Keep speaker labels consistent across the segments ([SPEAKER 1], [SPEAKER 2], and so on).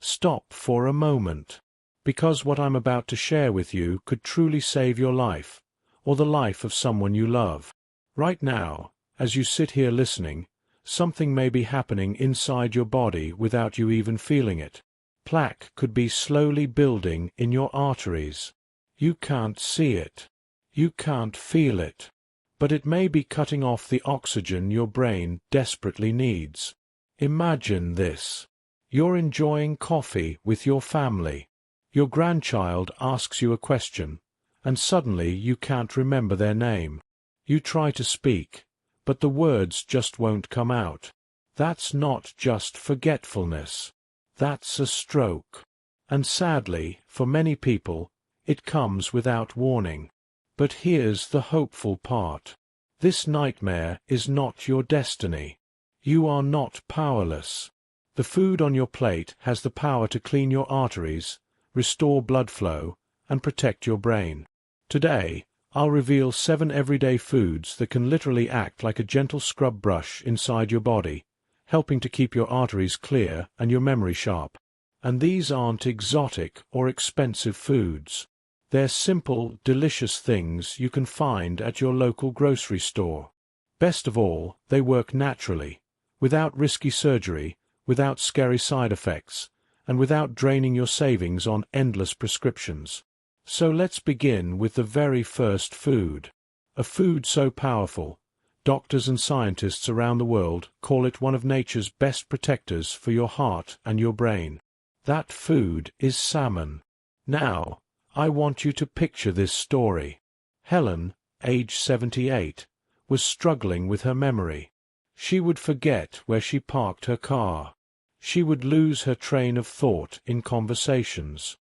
[SPEAKER 1] Stop for a moment. Because what I'm about to share with you could truly save your life, or the life of someone you love. Right now, as you sit here listening, something may be happening inside your body without you even feeling it. Plaque could be slowly building in your arteries. You can't see it. You can't feel it. But it may be cutting off the oxygen your brain desperately needs. Imagine this. You're enjoying coffee with your family. Your grandchild asks you a question, and suddenly you can't remember their name. You try to speak, but the words just won't come out. That's not just forgetfulness. That's a stroke. And sadly, for many people, it comes without warning. But here's the hopeful part. This nightmare is not your destiny. You are not powerless. The food on your plate has the power to clean your arteries, restore blood flow, and protect your brain. Today, I'll reveal 7 everyday foods that can literally act like a gentle scrub brush inside your body, helping to keep your arteries clear and your memory sharp. And these aren't exotic or expensive foods. They're simple, delicious things you can find at your local grocery store. Best of all, they work naturally, without risky surgery, without scary side effects, and without draining your savings on endless prescriptions. So let's begin with the very first food. A food so powerful, doctors and scientists around the world call it one of nature's best protectors for your heart and your brain. That food is salmon. Now, I want you to picture this story. Helen, age 78, was struggling with her memory. She would forget where she parked her car. She would lose her train of thought in conversations.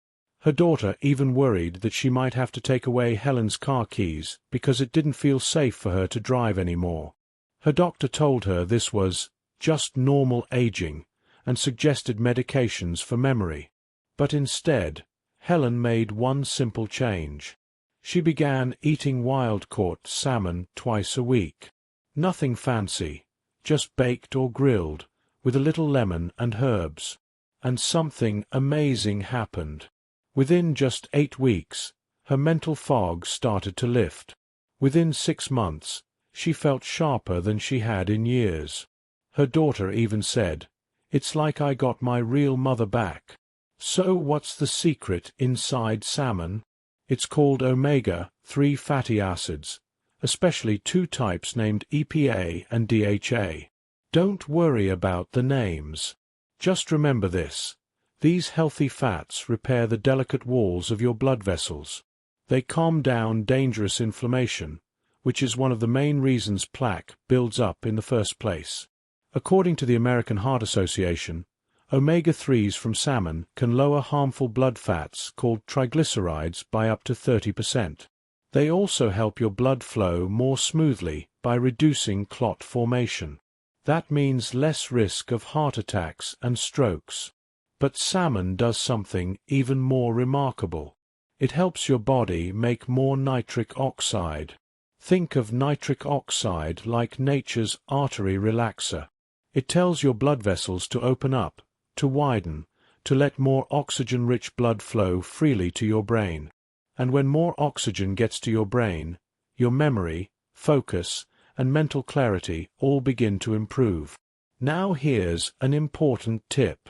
[SPEAKER 1] Her daughter even worried that she might have to take away Helen's car keys because it didn't feel safe for her to drive anymore. Her doctor told her this was just normal aging and suggested medications for memory. But instead, Helen made one simple change. She began eating wild-caught salmon twice a week. Nothing fancy, just baked or grilled, with a little lemon and herbs. And something amazing happened. Within just 8 weeks, her mental fog started to lift. Within 6 months, she felt sharper than she had in years. Her daughter even said, "It's like I got my real mother back." So what's the secret inside salmon? It's called omega-3 fatty acids, especially 2 types named EPA and DHA. Don't worry about the names. Just remember this. These healthy fats repair the delicate walls of your blood vessels. They calm down dangerous inflammation, which is one of the main reasons plaque builds up in the first place. According to the American Heart Association, omega-3s from salmon can lower harmful blood fats called triglycerides by up to 30%. They also help your blood flow more smoothly by reducing clot formation. That means less risk of heart attacks and strokes. But salmon does something even more remarkable. It helps your body make more nitric oxide. Think of nitric oxide like nature's artery relaxer. It tells your blood vessels to open up, to widen, to let more oxygen-rich blood flow freely to your brain. And when more oxygen gets to your brain, your memory, focus, and mental clarity all begin to improve. Now here's an important tip.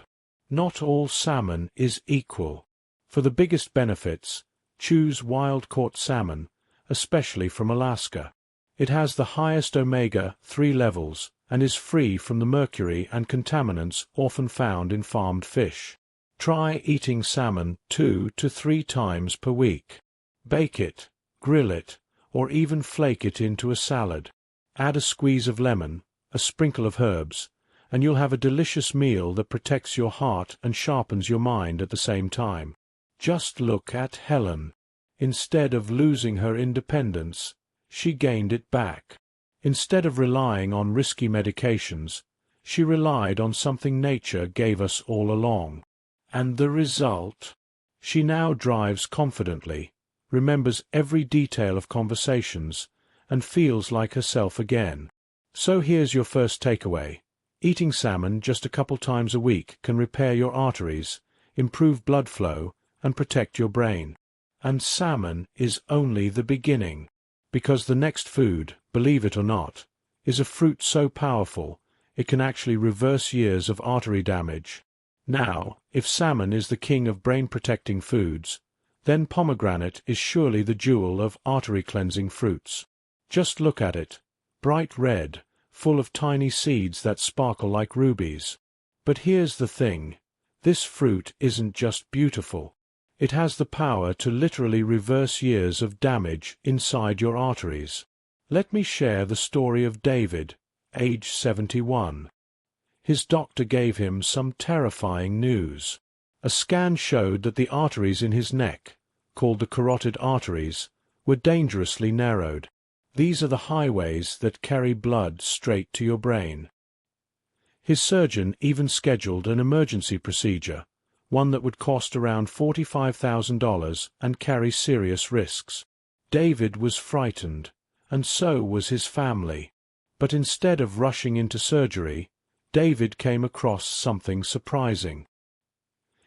[SPEAKER 1] Not all salmon is equal. For the biggest benefits, choose wild-caught salmon, especially from Alaska. It has the highest omega-3 levels and is free from the mercury and contaminants often found in farmed fish. Try eating salmon 2 to 3 times per week. Bake it, grill it, or even flake it into a salad. Add a squeeze of lemon, a sprinkle of herbs, and you'll have a delicious meal that protects your heart and sharpens your mind at the same time. Just look at Helen. Instead of losing her independence, she gained it back. Instead of relying on risky medications, she relied on something nature gave us all along. And the result? She now drives confidently, remembers every detail of conversations, and feels like herself again. So here's your first takeaway. Eating salmon just a couple times a week can repair your arteries, improve blood flow, and protect your brain. And salmon is only the beginning. Because the next food, believe it or not, is a fruit so powerful, it can actually reverse years of artery damage. Now, if salmon is the king of brain-protecting foods, then pomegranate is surely the jewel of artery-cleansing fruits. Just look at it, bright red, full of tiny seeds that sparkle like rubies. But here's the thing, this fruit isn't just beautiful. It has the power to literally reverse years of damage inside your arteries. Let me share the story of David, age 71. His doctor gave him some terrifying news. A scan showed that the arteries in his neck, called the carotid arteries, were dangerously narrowed. These are the highways that carry blood straight to your brain. His surgeon even scheduled an emergency procedure, one that would cost around $45,000 and carry serious risks. David was frightened, and so was his family. But instead of rushing into surgery, David came across something surprising.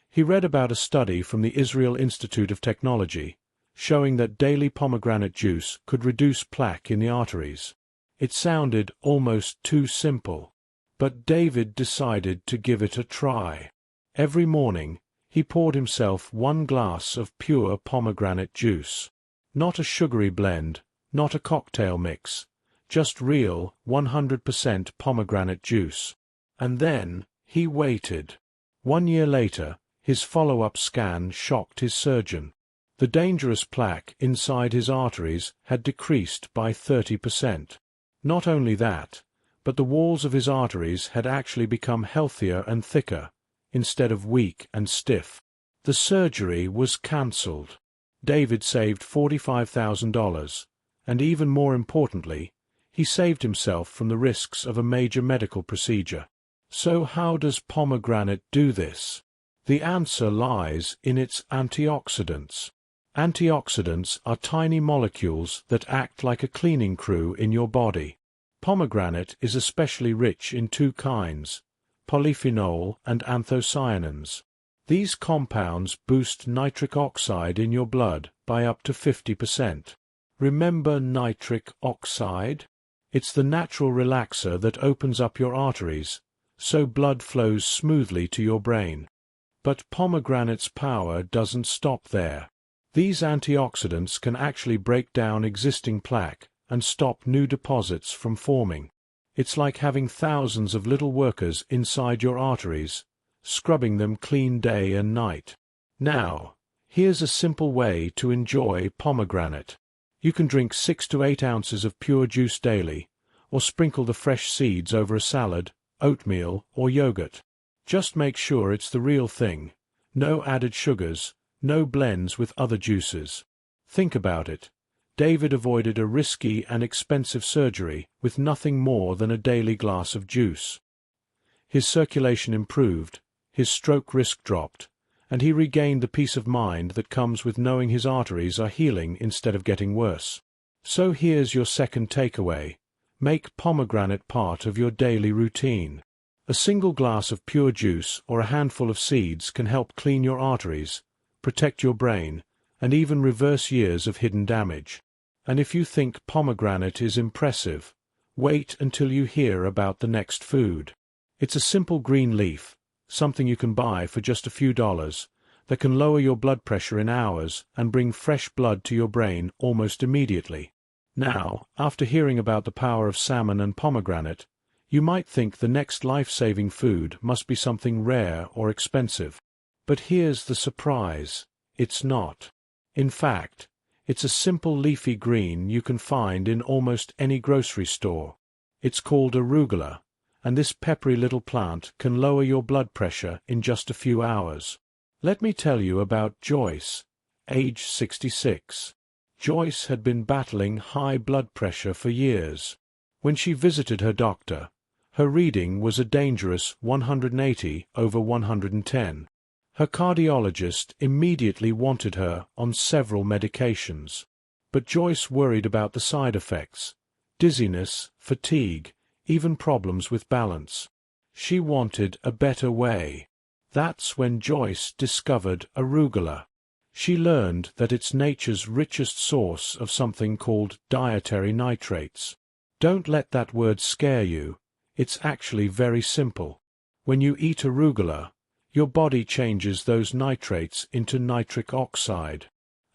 [SPEAKER 1] He read about a study from the Israel Institute of Technology, showing that daily pomegranate juice could reduce plaque in the arteries. It sounded almost too simple, but David decided to give it a try. Every morning, he poured himself 1 glass of pure pomegranate juice. Not a sugary blend, not a cocktail mix, just real 100% pomegranate juice. And then, he waited. 1 year later, his follow-up scan shocked his surgeon. The dangerous plaque inside his arteries had decreased by 30%. Not only that, but the walls of his arteries had actually become healthier and thicker, instead of weak and stiff. The surgery was cancelled. David saved $45,000, and even more importantly, he saved himself from the risks of a major medical procedure. So how does pomegranate do this? The answer lies in its antioxidants. Antioxidants are tiny molecules that act like a cleaning crew in your body. Pomegranate is especially rich in 2 kinds, polyphenol and anthocyanins. These compounds boost nitric oxide in your blood by up to 50%. Remember nitric oxide? It's the natural relaxer that opens up your arteries, so blood flows smoothly to your brain. But pomegranate's power doesn't stop there. These antioxidants can actually break down existing plaque and stop new deposits from forming. It's like having thousands of little workers inside your arteries, scrubbing them clean day and night. Now, here's a simple way to enjoy pomegranate. You can drink 6 to 8 ounces of pure juice daily, or sprinkle the fresh seeds over a salad, oatmeal, or yogurt. Just make sure it's the real thing. No added sugars, no blends with other juices. Think about it. David avoided a risky and expensive surgery with nothing more than a daily glass of juice. His circulation improved, his stroke risk dropped, and he regained the peace of mind that comes with knowing his arteries are healing instead of getting worse. So here's your second takeaway. Make pomegranate part of your daily routine. A single glass of pure juice or a handful of seeds can help clean your arteries, protect your brain, and even reverse years of hidden damage. And if you think pomegranate is impressive, wait until you hear about the next food. It's a simple green leaf, something you can buy for just a few dollars, that can lower your blood pressure in hours and bring fresh blood to your brain almost immediately. Now, after hearing about the power of salmon and pomegranate, you might think the next life-saving food must be something rare or expensive. But here's the surprise. It's not. In fact, it's a simple leafy green you can find in almost any grocery store. It's called arugula, and this peppery little plant can lower your blood pressure in just a few hours. Let me tell you about Joyce, age 66. Joyce had been battling high blood pressure for years. When she visited her doctor, her reading was a dangerous 180/110. Her cardiologist immediately wanted her on several medications. But Joyce worried about the side effects, dizziness, fatigue, even problems with balance. She wanted a better way. That's when Joyce discovered arugula. She learned that it's nature's richest source of something called dietary nitrates. Don't let that word scare you. It's actually very simple. When you eat arugula, your body changes those nitrates into nitric oxide.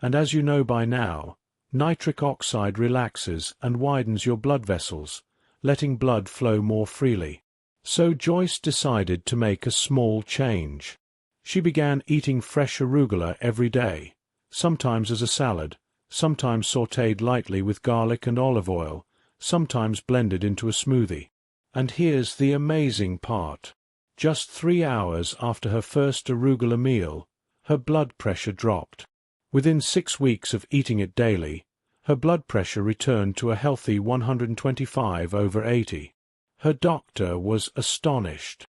[SPEAKER 1] And as you know by now, nitric oxide relaxes and widens your blood vessels, letting blood flow more freely. So Joyce decided to make a small change. She began eating fresh arugula every day, sometimes as a salad, sometimes sautéed lightly with garlic and olive oil, sometimes blended into a smoothie. And here's the amazing part. Just 3 hours after her first arugula meal, her blood pressure dropped. Within 6 weeks of eating it daily, her blood pressure returned to a healthy 125/80. Her doctor was astonished.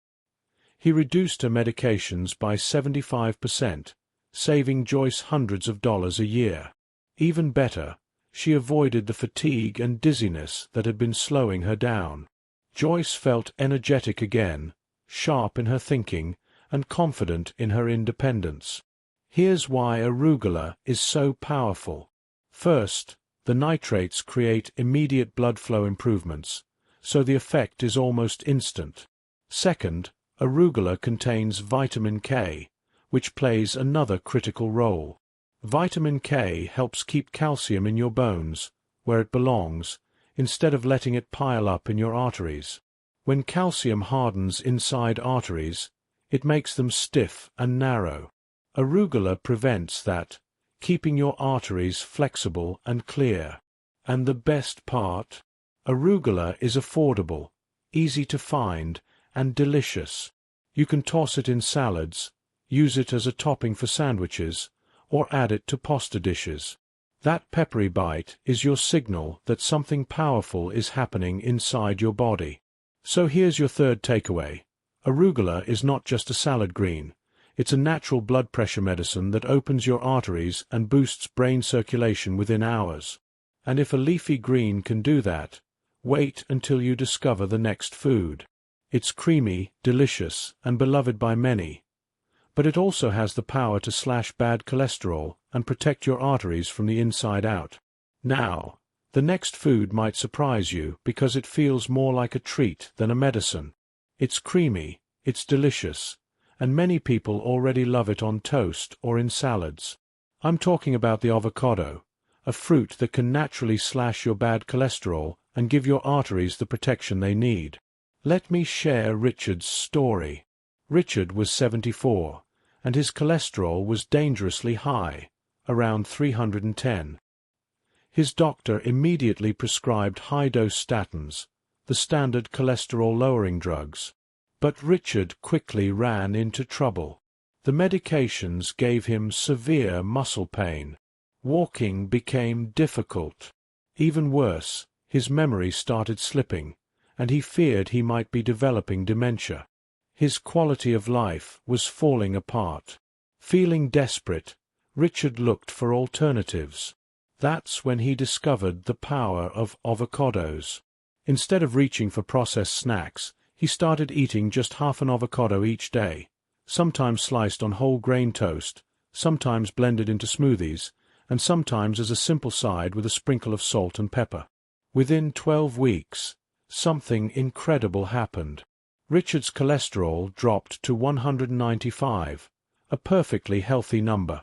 [SPEAKER 1] He reduced her medications by 75%, saving Joyce hundreds of dollars a year. Even better, she avoided the fatigue and dizziness that had been slowing her down. Joyce felt energetic again, sharp in her thinking, and confident in her independence. Here's why arugula is so powerful. First, the nitrates create immediate blood flow improvements, so the effect is almost instant. Second, arugula contains vitamin K, which plays another critical role. Vitamin K helps keep calcium in your bones, where it belongs, instead of letting it pile up in your arteries. When calcium hardens inside arteries, it makes them stiff and narrow. Arugula prevents that, keeping your arteries flexible and clear. And the best part? Arugula is affordable, easy to find, and delicious. You can toss it in salads, use it as a topping for sandwiches, or add it to pasta dishes. That peppery bite is your signal that something powerful is happening inside your body. So here's your third takeaway. Arugula is not just a salad green. It's a natural blood pressure medicine that opens your arteries and boosts brain circulation within hours. And if a leafy green can do that, wait until you discover the next food. It's creamy, delicious, and beloved by many. But it also has the power to slash bad cholesterol and protect your arteries from the inside out. Now, the next food might surprise you because it feels more like a treat than a medicine. It's creamy, it's delicious, and many people already love it on toast or in salads. I'm talking about the avocado, a fruit that can naturally slash your bad cholesterol and give your arteries the protection they need. Let me share Richard's story. Richard was 74, and his cholesterol was dangerously high, around 310. His doctor immediately prescribed high-dose statins, the standard cholesterol-lowering drugs. But Richard quickly ran into trouble. The medications gave him severe muscle pain. Walking became difficult. Even worse, his memory started slipping, and he feared he might be developing dementia. His quality of life was falling apart. Feeling desperate, Richard looked for alternatives. That's when he discovered the power of avocados. Instead of reaching for processed snacks, he started eating just half an avocado each day, sometimes sliced on whole grain toast, sometimes blended into smoothies, and sometimes as a simple side with a sprinkle of salt and pepper. Within 12 weeks, something incredible happened. Richard's cholesterol dropped to 195, a perfectly healthy number.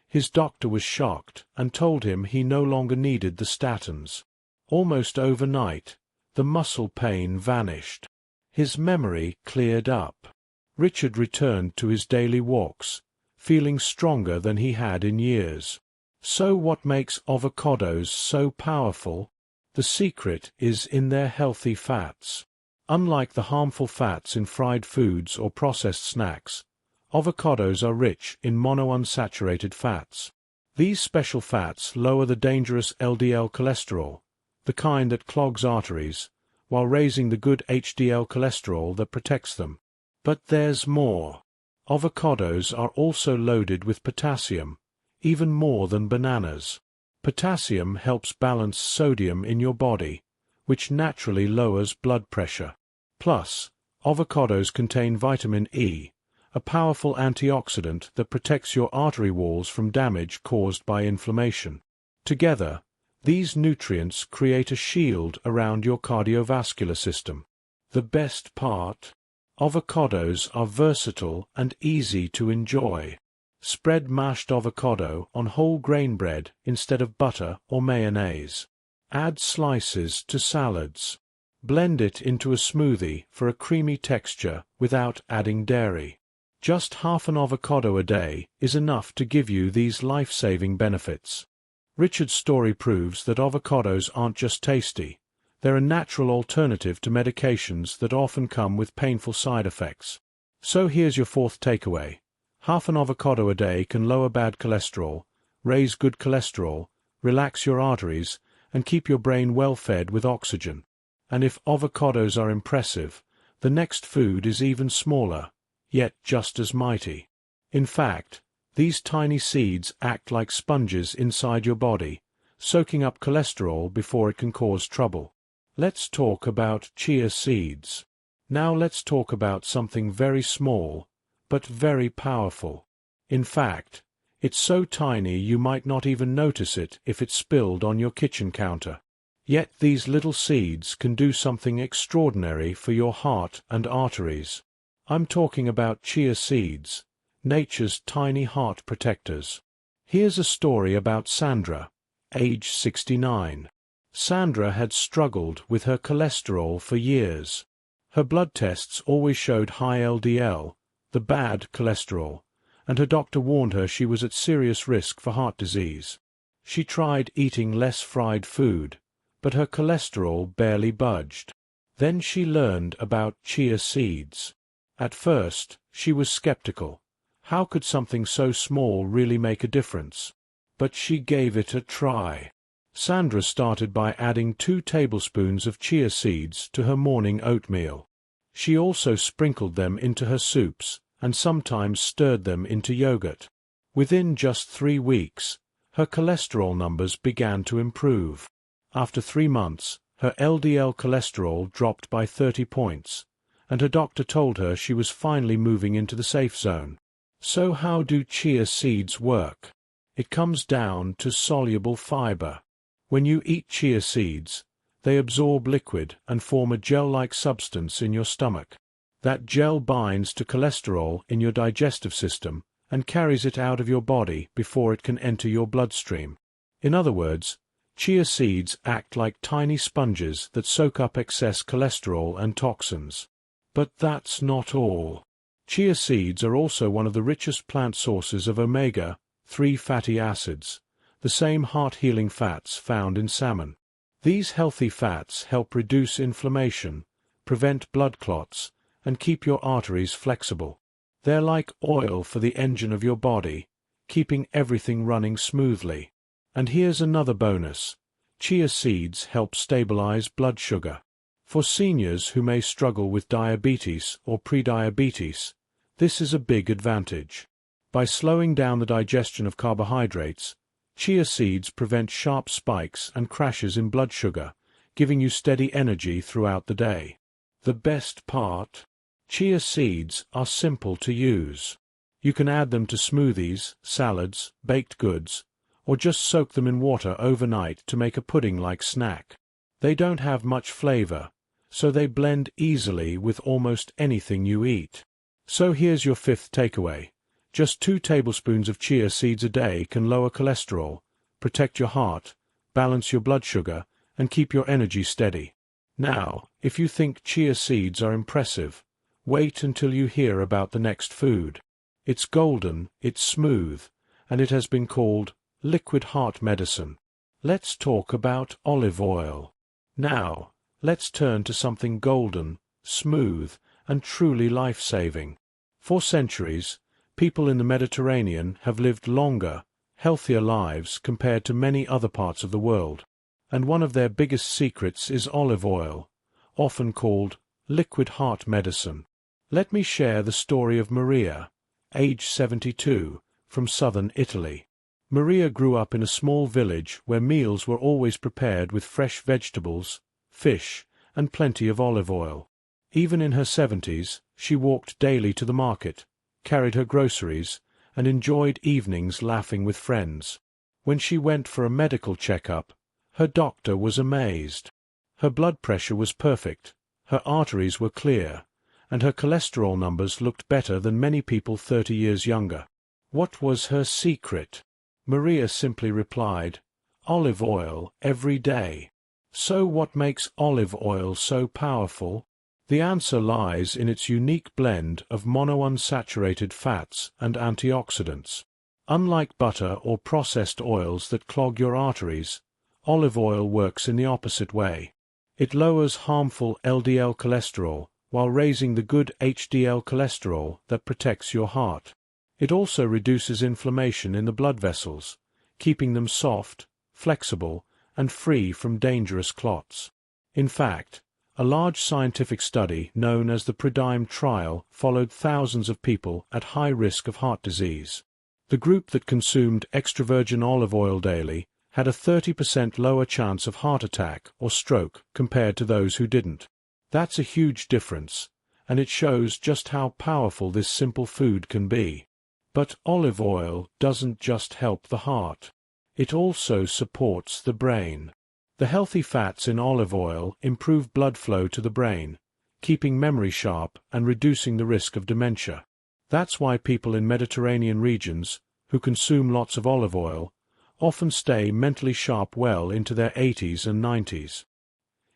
[SPEAKER 1] His doctor was shocked and told him he no longer needed the statins. Almost overnight, the muscle pain vanished. His memory cleared up. Richard returned to his daily walks, feeling stronger than he had in years. So what makes avocados so powerful? The secret is in their healthy fats. Unlike the harmful fats in fried foods or processed snacks, avocados are rich in monounsaturated fats. These special fats lower the dangerous LDL cholesterol, the kind that clogs arteries, while raising the good HDL cholesterol that protects them. But there's more. Avocados are also loaded with potassium, even more than bananas. Potassium helps balance sodium in your body, which naturally lowers blood pressure. Plus, avocados contain vitamin E, a powerful antioxidant that protects your artery walls from damage caused by inflammation. Together, these nutrients create a shield around your cardiovascular system. The best part? Avocados are versatile and easy to enjoy. Spread mashed avocado on whole grain bread instead of butter or mayonnaise. Add slices to salads. Blend it into a smoothie for a creamy texture without adding dairy. Just half an avocado a day is enough to give you these life-saving benefits. Richard's story proves that avocados aren't just tasty, they're a natural alternative to medications that often come with painful side effects. So here's your fourth takeaway. Half an avocado a day can lower bad cholesterol, raise good cholesterol, relax your arteries, and keep your brain well fed with oxygen. And if avocados are impressive, the next food is even smaller, yet just as mighty. In fact, these tiny seeds act like sponges inside your body, soaking up cholesterol before it can cause trouble. Let's talk about chia seeds. Now let's talk about something very small, but very powerful. In fact, it's so tiny you might not even notice it if it's spilled on your kitchen counter. Yet these little seeds can do something extraordinary for your heart and arteries. I'm talking about chia seeds, nature's tiny heart protectors. Here's a story about Sandra, age 69. Sandra had struggled with her cholesterol for years. Her blood tests always showed high LDL, the bad cholesterol, and her doctor warned her she was at serious risk for heart disease. She tried eating less fried food, but her cholesterol barely budged. Then she learned about chia seeds. At first, she was skeptical. How could something so small really make a difference? But she gave it a try. Sandra started by adding 2 tablespoons of chia seeds to her morning oatmeal. She also sprinkled them into her soups and sometimes stirred them into yogurt. Within just 3 weeks, her cholesterol numbers began to improve. After 3 months, her LDL cholesterol dropped by 30 points, and her doctor told her she was finally moving into the safe zone. So how do chia seeds work? It comes down to soluble fiber. When you eat chia seeds, they absorb liquid and form a gel-like substance in your stomach. That gel binds to cholesterol in your digestive system and carries it out of your body before it can enter your bloodstream. In other words, chia seeds act like tiny sponges that soak up excess cholesterol and toxins. But that's not all. Chia seeds are also one of the richest plant sources of omega-3 fatty acids, the same heart-healing fats found in salmon. These healthy fats help reduce inflammation, prevent blood clots, and keep your arteries flexible. They're like oil for the engine of your body, keeping everything running smoothly. And here's another bonus. Chia seeds help stabilize blood sugar. For seniors who may struggle with diabetes or prediabetes, this is a big advantage. By slowing down the digestion of carbohydrates, chia seeds prevent sharp spikes and crashes in blood sugar, giving you steady energy throughout the day. The best part? Chia seeds are simple to use. You can add them to smoothies, salads, baked goods, or just soak them in water overnight to make a pudding-like snack. They don't have much flavor, so they blend easily with almost anything you eat. So here's your fifth takeaway. Just 2 tablespoons of chia seeds a day can lower cholesterol, protect your heart, balance your blood sugar, and keep your energy steady. Now, if you think chia seeds are impressive, wait until you hear about the next food. It's golden, it's smooth, and it has been called liquid heart medicine. Let's talk about olive oil. Now, let's turn to something golden, smooth, and truly life-saving. For centuries, people in the Mediterranean have lived longer, healthier lives compared to many other parts of the world. And one of their biggest secrets is olive oil, often called liquid heart medicine. Let me share the story of Maria, age 72, from southern Italy. Maria grew up in a small village where meals were always prepared with fresh vegetables, fish, and plenty of olive oil. Even in her 70s, she walked daily to the market, carried her groceries, and enjoyed evenings laughing with friends. When she went for a medical checkup, her doctor was amazed. Her blood pressure was perfect, her arteries were clear, and her cholesterol numbers looked better than many people 30 years younger. What was her secret? Maria simply replied, "Olive oil every day." So what makes olive oil so powerful? The answer lies in its unique blend of monounsaturated fats and antioxidants. Unlike butter or processed oils that clog your arteries, olive oil works in the opposite way. It lowers harmful LDL cholesterol while raising the good HDL cholesterol that protects your heart. It also reduces inflammation in the blood vessels, keeping them soft, flexible, and free from dangerous clots. In fact, a large scientific study known as the PRIDIME trial followed thousands of people at high risk of heart disease. The group that consumed extra virgin olive oil daily had a 30% lower chance of heart attack or stroke compared to those who didn't. That's a huge difference, and it shows just how powerful this simple food can be. But olive oil doesn't just help the heart. It also supports the brain. The healthy fats in olive oil improve blood flow to the brain, keeping memory sharp and reducing the risk of dementia. That's why people in Mediterranean regions, who consume lots of olive oil, often stay mentally sharp well into their 80s and 90s.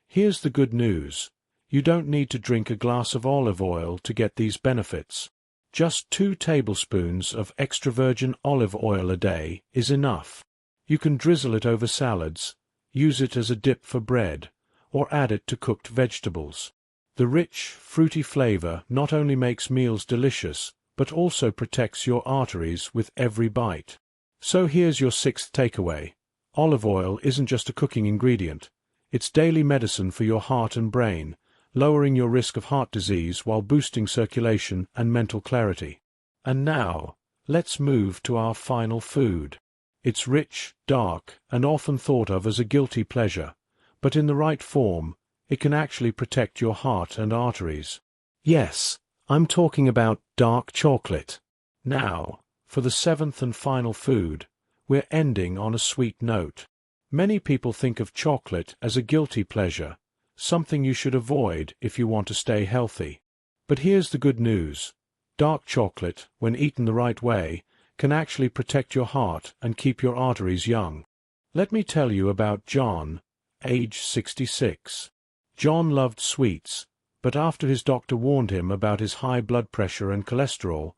[SPEAKER 1] Here's the good news. You don't need to drink a glass of olive oil to get these benefits. Just 2 tablespoons of extra virgin olive oil a day is enough. You can drizzle it over salads, use it as a dip for bread, or add it to cooked vegetables. The rich, fruity flavor not only makes meals delicious, but also protects your arteries with every bite. So here's your 6th takeaway. Olive oil isn't just a cooking ingredient. It's daily medicine for your heart and brain, lowering your risk of heart disease while boosting circulation and mental clarity. And now, let's move to our final food. It's rich, dark, and often thought of as a guilty pleasure, but in the right form, it can actually protect your heart and arteries. Yes, I'm talking about dark chocolate. Now, for the 7th and final food, we're ending on a sweet note. Many people think of chocolate as a guilty pleasure, something you should avoid if you want to stay healthy. But here's the good news. Dark chocolate, when eaten the right way, can actually protect your heart and keep your arteries young. Let me tell you about John, age 66. John loved sweets, but after his doctor warned him about his high blood pressure and cholesterol,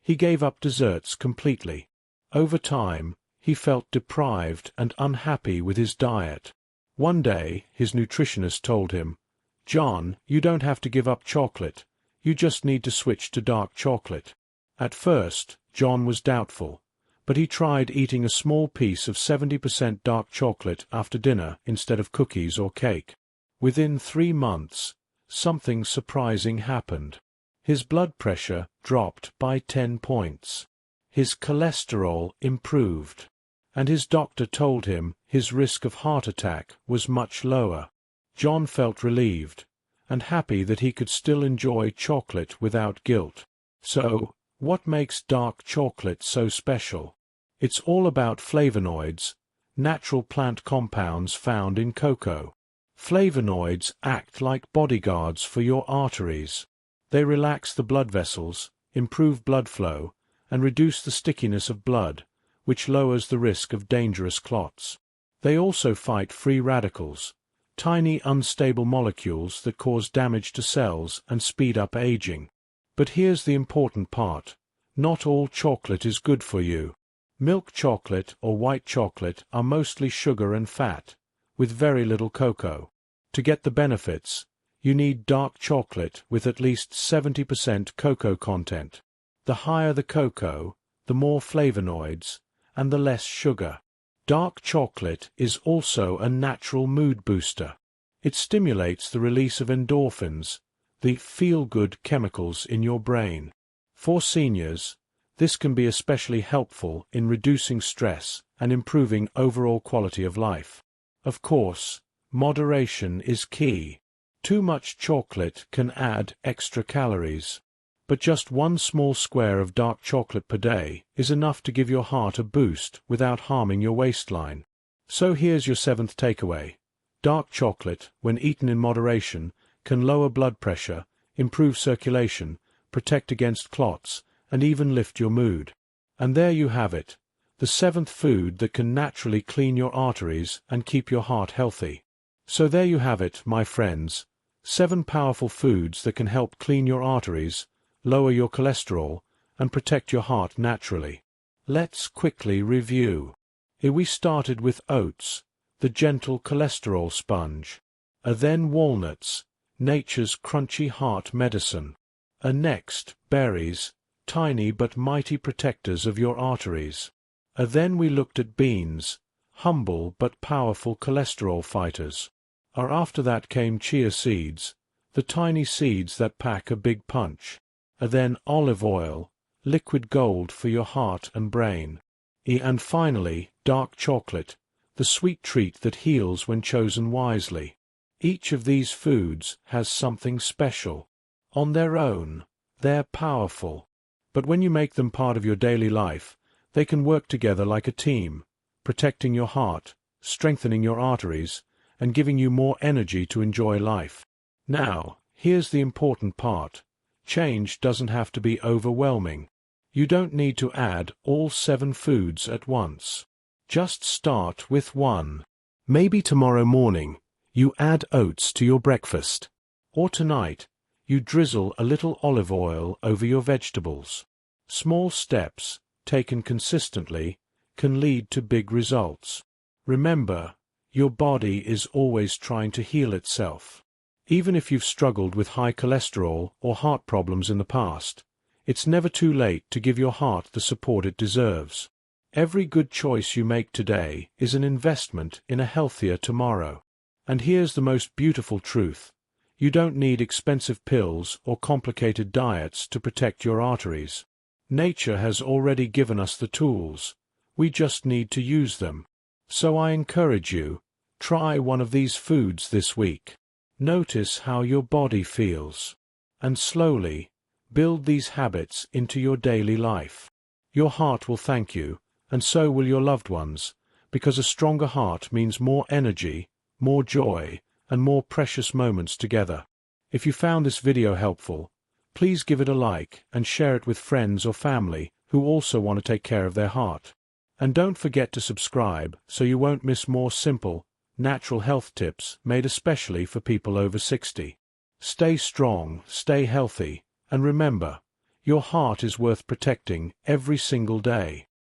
[SPEAKER 1] he gave up desserts completely. Over time, he felt deprived and unhappy with his diet. One day, his nutritionist told him, "John, you don't have to give up chocolate. You just need to switch to dark chocolate." At first, John was doubtful, but he tried eating a small piece of 70% dark chocolate after dinner instead of cookies or cake. Within 3 months, something surprising happened. His blood pressure dropped by 10 points. His cholesterol improved, and his doctor told him his risk of heart attack was much lower. John felt relieved, and happy that he could still enjoy chocolate without guilt. So, what makes dark chocolate so special? It's all about flavonoids, natural plant compounds found in cocoa. Flavonoids act like bodyguards for your arteries. They relax the blood vessels, improve blood flow, and reduce the stickiness of blood, which lowers the risk of dangerous clots. They also fight free radicals, tiny unstable molecules that cause damage to cells and speed up aging. But here's the important part. Not all chocolate is good for you. Milk chocolate or white chocolate are mostly sugar and fat, with very little cocoa. To get the benefits, you need dark chocolate with at least 70% cocoa content. The higher the cocoa, the more flavonoids, and the less sugar. Dark chocolate is also a natural mood booster. It stimulates the release of endorphins, the feel-good chemicals in your brain. For seniors, this can be especially helpful in reducing stress and improving overall quality of life. Of course, moderation is key. Too much chocolate can add extra calories. But just one small square of dark chocolate per day is enough to give your heart a boost without harming your waistline. So here's your seventh takeaway. Dark chocolate, when eaten in moderation, can lower blood pressure, improve circulation, protect against clots, and even lift your mood. And there you have it, the seventh food that can naturally clean your arteries and keep your heart healthy. So there you have it, my friends, 7 powerful foods that can help clean your arteries, lower your cholesterol, and protect your heart naturally. Let's quickly review. Here we started with oats, the gentle cholesterol sponge. Then walnuts, nature's crunchy heart medicine. Next, berries, tiny but mighty protectors of your arteries. Then we looked at beans, humble but powerful cholesterol fighters. After that came chia seeds, the tiny seeds that pack a big punch. Then olive oil, liquid gold for your heart and brain. And finally, dark chocolate, the sweet treat that heals when chosen wisely. Each of these foods has something special. On their own, they're powerful. But when you make them part of your daily life, they can work together like a team, protecting your heart, strengthening your arteries, and giving you more energy to enjoy life. Now, here's the important part. Change doesn't have to be overwhelming. You don't need to add all 7 foods at once. Just start with one. Maybe tomorrow morning, you add oats to your breakfast. Or tonight, you drizzle a little olive oil over your vegetables. Small steps, taken consistently, can lead to big results. Remember, your body is always trying to heal itself. Even if you've struggled with high cholesterol or heart problems in the past, it's never too late to give your heart the support it deserves. Every good choice you make today is an investment in a healthier tomorrow. And here's the most beautiful truth. You don't need expensive pills or complicated diets to protect your arteries. Nature has already given us the tools. We just need to use them. So I encourage you, try one of these foods this week. Notice how your body feels. And slowly, build these habits into your daily life. Your heart will thank you, and so will your loved ones, because a stronger heart means more energy, more joy, and more precious moments together. If you found this video helpful, please give it a like and share it with friends or family who also want to take care of their heart. And don't forget to subscribe so you won't miss more simple, natural health tips made especially for people over 60. Stay strong, stay healthy, and remember, your heart is worth protecting every single day.